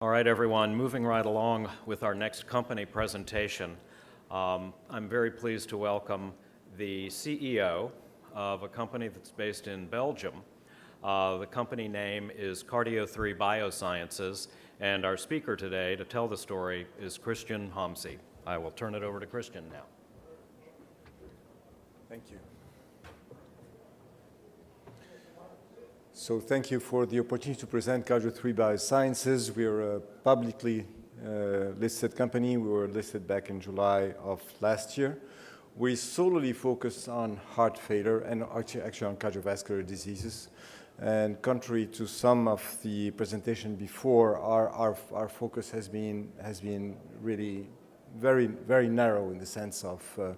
All right, everyone, moving right along with our next company presentation. I'm very pleased to welcome the CEO of a company that's based in Belgium. The company name is Cardio3 Biosciences, and our speaker today to tell the story is Christian Homsy. I will turn it over to Christian now. Thank you. So thank you for the opportunity to present Cardio3 Biosciences. We are a publicly listed company. We were listed back in July of last year. We solely focus on heart failure and actually on cardiovascular diseases. And contrary to some of the presentation before, our focus has been really very narrow in the sense of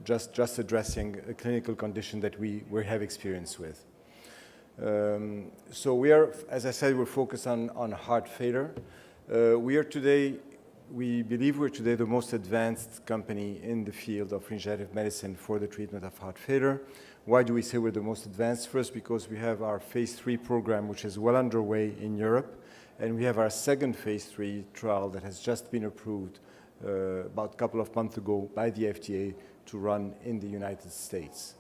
just addressing a clinical condition that we have experience with. So we are, as I said, we're focused on heart failure. We believe we're today the most advanced company in the field of regenerative medicine for the treatment of heart failure. Why do we say we're the most advanced? First, because we have our phase 3 program, which is well underway in Europe, and we have our second phase 3 trial that has just been approved about a couple of months ago by the FDA to run in the United States.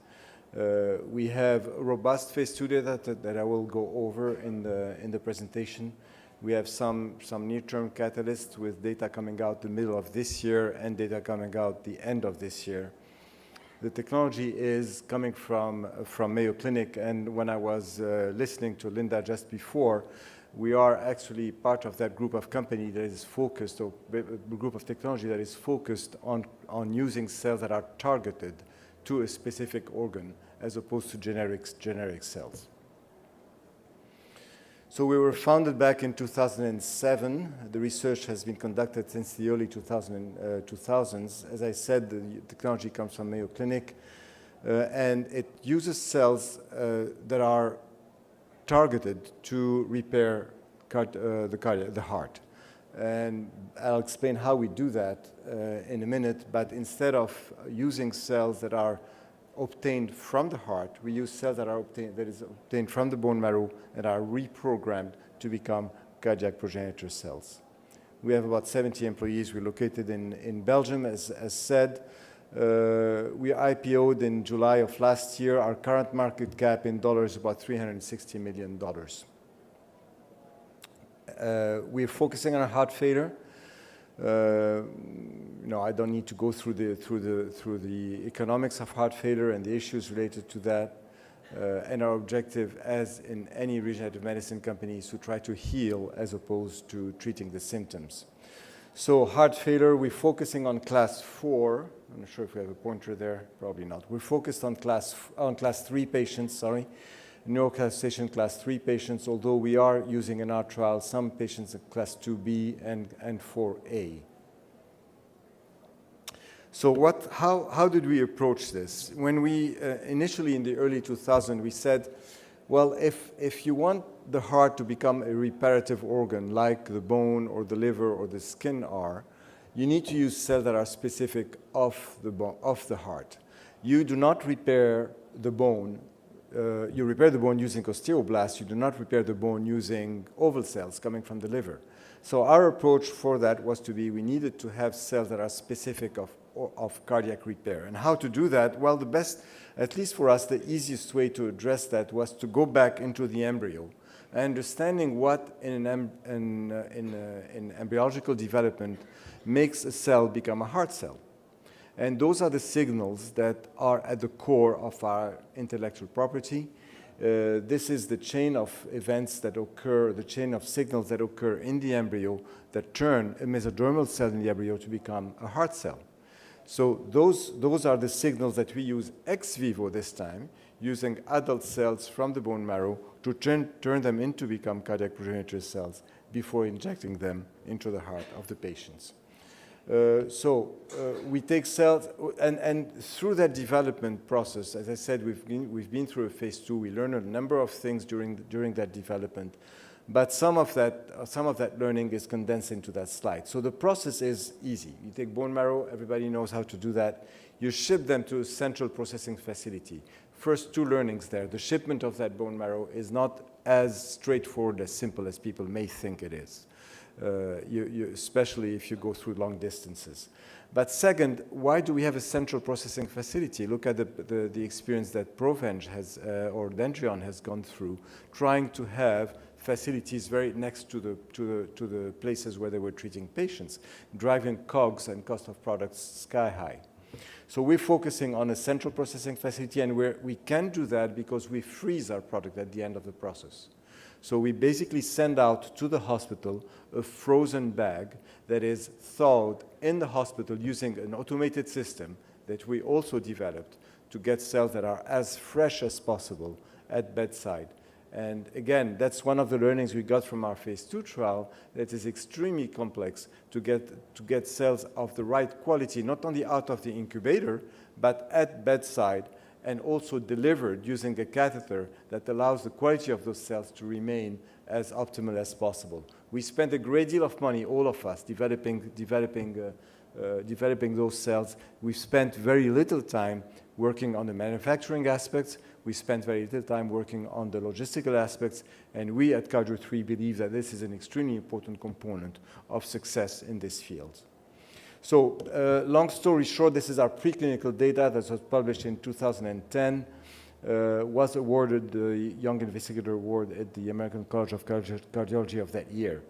We have robust phase 2 data that I will go over in the presentation. We have some near-term catalysts with data coming out the middle of this year and data coming out the end of this year. The technology is coming from Mayo Clinic, and when I was listening to Linda just before, we are actually part of that group of company that is focused, or group of technology that is focused on using cells that are targeted to a specific organ as opposed to generic cells. So we were founded back in 2007. The research has been conducted since the early 2000s. As I said, the technology comes from Mayo Clinic, and it uses cells that are targeted to repair the heart. And I'll explain how we do that in a minute, but instead of using cells that are obtained from the heart, we use cells that are obtained from the bone marrow and are reprogrammed to become cardiac progenitor cells. We have about 70 employees. We're located in Belgium, as said. We IPO'd in July of last year. Our current market cap in dollars is about $360 million. We're focusing on heart failure. I don't need to go through the economics of heart failure and the issues related to that. And our objective, as in any regenerative medicine company, is to try to heal as opposed to treating the symptoms. So heart failure, we're focusing on class 4. I'm not sure if we have a pointer there. Probably not. We're focused on class 3 patients, neurocalcification class 3 patients, although we are using in our trial some patients in class 2B and 4A. So how did we approach this? When we initially in the early 2000s, we said, well, if you want the heart to become a reparative organ like the bone or the liver or the skin are, you need to use cells that are specific of the heart. You do not repair the bone. You repair the bone using osteoblasts. You do not repair the bone using oval cells coming from the liver. So our approach for that was we needed to have cells that are specific of cardiac repair. And how to do that? Well, the best, at least for us, the easiest way to address that was to go back into the embryo, understanding what in embryological development makes a cell become a heart cell. And those are the signals that are at the core of our intellectual property. This is the chain of events that occur, the chain of signals that occur in the embryo that turn a mesodermal cell in the embryo to become a heart cell. So those are the signals that we use ex vivo this time, using adult cells from the bone marrow to turn them into become cardiac progenitor cells before injecting them into the heart of the patients. We take cells, and through that development process, as I said, we've been through a phase 2. We learned a number of things during that development, but some of that learning is condensed into that slide. So the process is easy. You take bone marrow. Everybody knows how to do that. You ship them to a central processing facility. First, 2 learnings there. The shipment of that bone marrow is not as straightforward, as simple as people may think it is, especially if you go through long distances. But second, why do we have a central processing facility? Look at the experience that Provenge has, or Dendreon has gone through, trying to have facilities very next to the places where they were treating patients, driving COGS and cost of products sky high. So we're focusing on a central processing facility, and we can do that because we freeze our product at the end of the process. So we basically send out to the hospital a frozen bag that is thawed in the hospital using an automated system that we also developed to get cells that are as fresh as possible at bedside. And again, that's one of the learnings we got from our phase 2 trial, that is extremely complex to get cells of the right quality, not only out of the incubator, but at bedside, and also delivered using a catheter that allows the quality of those cells to remain as optimal as possible. We spent a great deal of money, all of us, developing those cells. We spent very little time working on the manufacturing aspects. We spent very little time working on the logistical aspects, and we at Cardio3 believe that this is an extremely important component of success in this field. So, long story short, this is our preclinical data that was published in 2010, was awarded the Young Investigator Award at the American College of Cardiology of that year.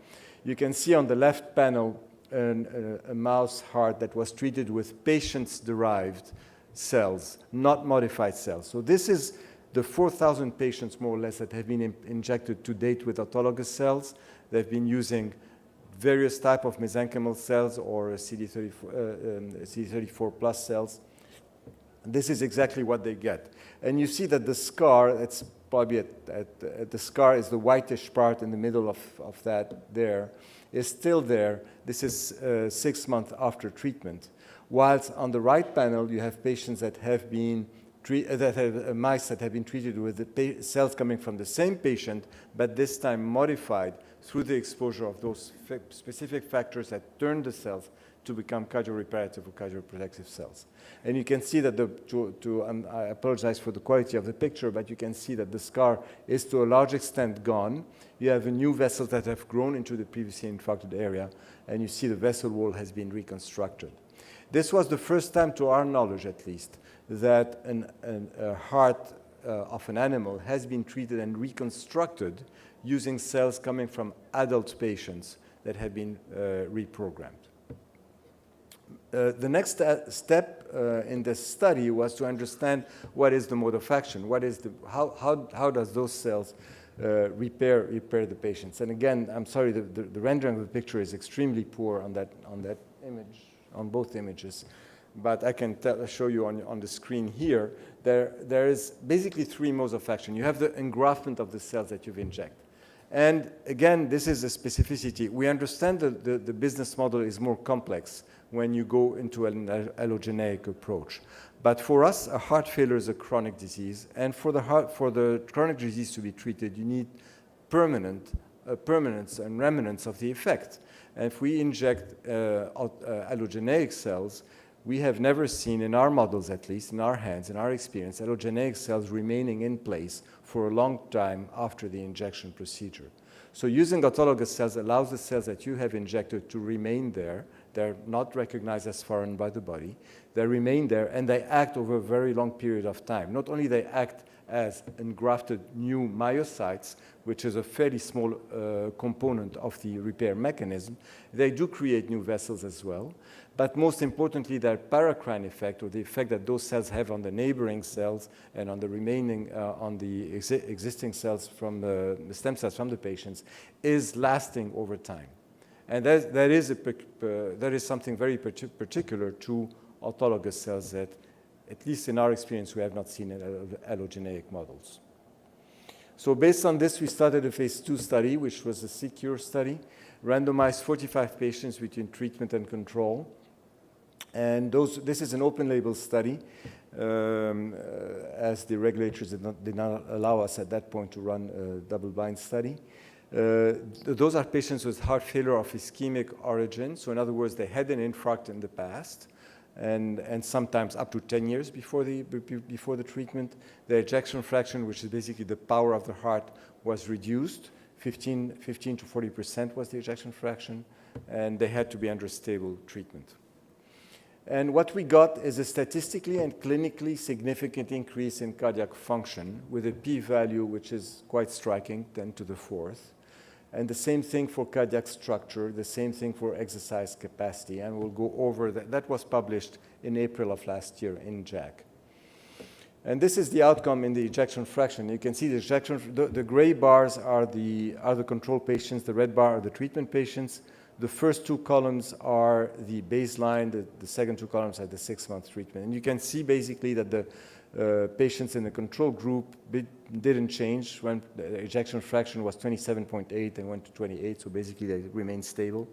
You can see on the left panel a mouse heart that was treated with patients-derived cells, not modified cells. So this is the 4,000 patients, more or less, that have been injected to date with autologous cells. They've been using various types of mesenchymal cells or CD34 plus cells. This is exactly what they get. And you see that the scar, that's probably the scar is the whitish part in the middle of that there, is still there. This is 6 months after treatment. Whilst on the right panel, you have patients that have been mice that have been treated with the cells coming from the same patient, but this time modified through the exposure of those specific factors that turn the cells to become cardioreparative or cardioprotective cells. And you can see that I apologize for the quality of the picture, but you can see that the scar is to a large extent gone. You have new vessels that have grown into the previously infarcted area, and you see the vessel wall has been reconstructed. This was the first time, to our knowledge at least, that a heart of an animal has been treated and reconstructed using cells coming from adult patients that have been reprogrammed. The next step in this study was to understand what is the mode of action, how does those cells repair the patients. And again, I'm sorry, the rendering of the picture is extremely poor on that image, on both images. But I can show you on the screen here. There is basically 3 modes of action. You have the engraftment of the cells that you've injected. And again, this is a specificity. We understand that the business model is more complex when you go into an allogeneic approach. But for us, a heart failure is a chronic disease. And for the chronic disease to be treated, you need permanence and remnants of the effect. And if we inject allogeneic cells, we have never seen, in our models at least, in our hands, in our experience, allogeneic cells remaining in place for a long time after the injection procedure. So using autologous cells allows the cells that you have injected to remain there. They're not recognized as foreign by the body. They remain there, and they act over a very long period of time. Not only they act as engrafted new myocytes, which is a fairly small component of the repair mechanism, they do create new vessels as well. But most importantly, their paracrine effect, or the effect that those cells have on the neighboring cells and on the remaining, on the existing cells from the stem cells from the patients, is lasting over time. And that is something very particular to autologous cells that, at least in our experience, we have not seen in allogeneic models. So based on this, we started a phase 2 study, which was a SECURE study, randomized 45 patients between treatment and control. And this is an open-label study, as the regulators did not allow us at that point to run a double-blind study. Those are patients with heart failure of ischemic origin. So in other words, they had an infarct in the past, and sometimes up to 10 years before the treatment. The ejection fraction, which is basically the power of the heart, was reduced. 15 to 40% was the ejection fraction, and they had to be under stable treatment. And what we got is a statistically and clinically significant increase in cardiac function with a p-value which is quite striking, 10 to the fourth. And the same thing for cardiac structure, the same thing for exercise capacity, and we'll go over that. That was published in April of last year in JACC. And this is the outcome in the ejection fraction. You can see the gray bars are the control patients, the red bar are the treatment patients. The first two columns are the baseline, the second two columns are the 6-month treatment. And you can see basically that the patients in the control group didn't change when the ejection fraction was 27.8 and went to 28, so basically they remained stable,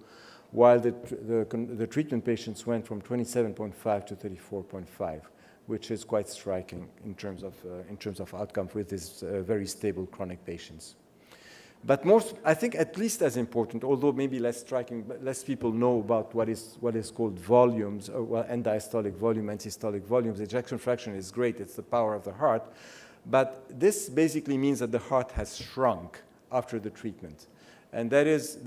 while the treatment patients went from 27.5 to 34.5. Which is quite striking in terms of outcome with these very stable chronic patients. But I think at least as important, although maybe less striking, but less people know about what is called volumes, or end-diastolic volume, end-systolic volumes. Ejection fraction is great, it's the power of the heart, but this basically means that the heart has shrunk after the treatment. And that is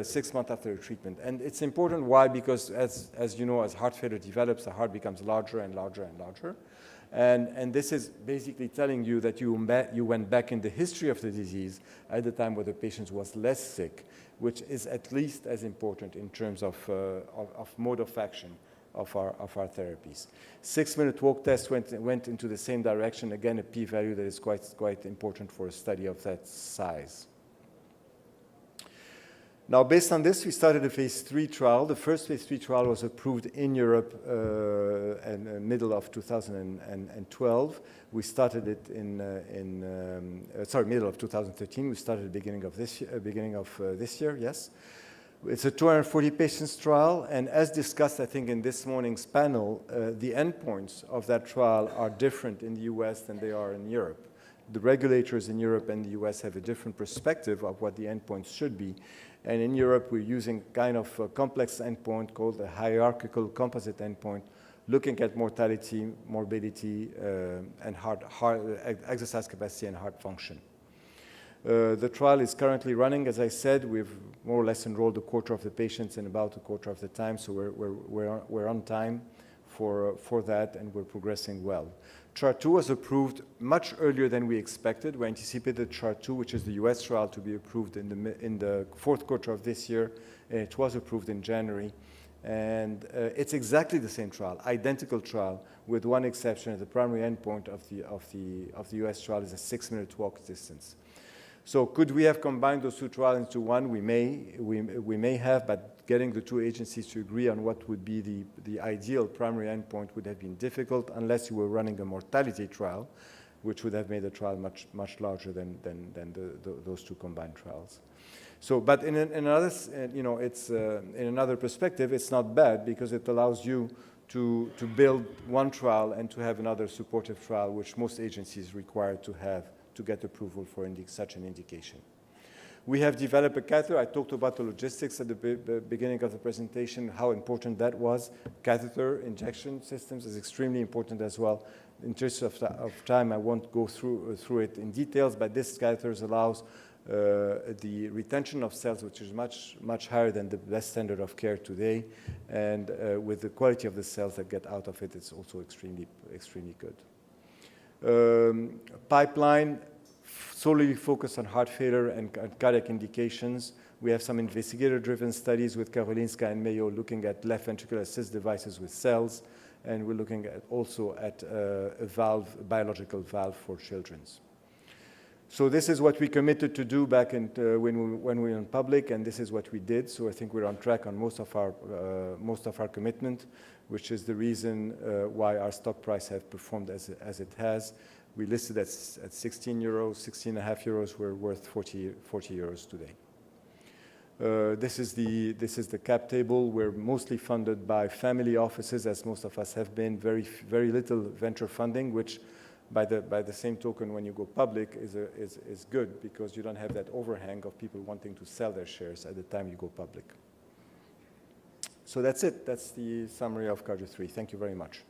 6 months after the treatment. And it's important. Why? Because as you know, as heart failure develops, the heart becomes larger and larger and larger. And this is basically telling you that you went back in the history of the disease at the time where the patient was less sick, which is at least as important in terms of mode of action of our therapies. 6-minute walk test went into the same direction. Again, a p-value that is quite important for a study of that size. Now, based on this, we started a phase 3 trial. The first phase 3 trial was approved in Europe in middle of 2012. We started it middle of 2013. We started at the beginning of this year, yes. It's a 240 patients trial, and as discussed, I think, in this morning's panel, the endpoints of that trial are different in the US than they are in Europe. The regulators in Europe and the US have a different perspective of what the endpoints should be. And in Europe, we're using kind of a complex endpoint called a hierarchical composite endpoint, looking at mortality, morbidity, and exercise capacity and heart function. The trial is currently running. As I said, we've more or less enrolled a quarter of the patients in about a quarter of the time, so we're on time for that, and we're progressing well. CHART-2 was approved much earlier than we expected. We anticipated CHART-2, which is the US trial, to be approved in the fourth quarter of this year. And it was approved in January. And it's exactly the same trial, identical trial, with one exception. The primary endpoint of the US trial is a 6-minute walk distance. So could we have combined those two trials into one? We may have, but getting the two agencies to agree on what would be the ideal primary endpoint would have been difficult unless you were running a mortality trial, which would have made the trial much larger than those two combined trials. So, but in another perspective, it's not bad because it allows you to build one trial and to have another supportive trial, which most agencies require to have to get approval for such an indication. We have developed a catheter. I talked about the logistics at the beginning of the presentation, how important that was. Catheter injection systems is extremely important as well. In interest of time, I won't go through it in details, but this catheter allows the retention of cells, which is much higher than the best standard of care today, and with the quality of the cells that get out of it, it's also extremely good. Pipeline solely focused on heart failure and cardiac indications. We have some investigator-driven studies with Karolinska and Mayo looking at left ventricular assist devices with cells, and we're looking also at a biological valve for children. So this is what we committed to do back when we were in public, and this is what we did. So I think we're on track on most of our commitment, which is the reason why our stock price has performed as it has. We listed at 16 euros, 16.5 euros. We're worth 40 euros today. This is the cap table. We're mostly funded by family offices, as most of us have been. Very little venture funding, which by the same token, when you go public, is good because you don't have that overhang of people wanting to sell their shares at the time you go public. So that's it. That's the summary of Cardio3. Thank you very much.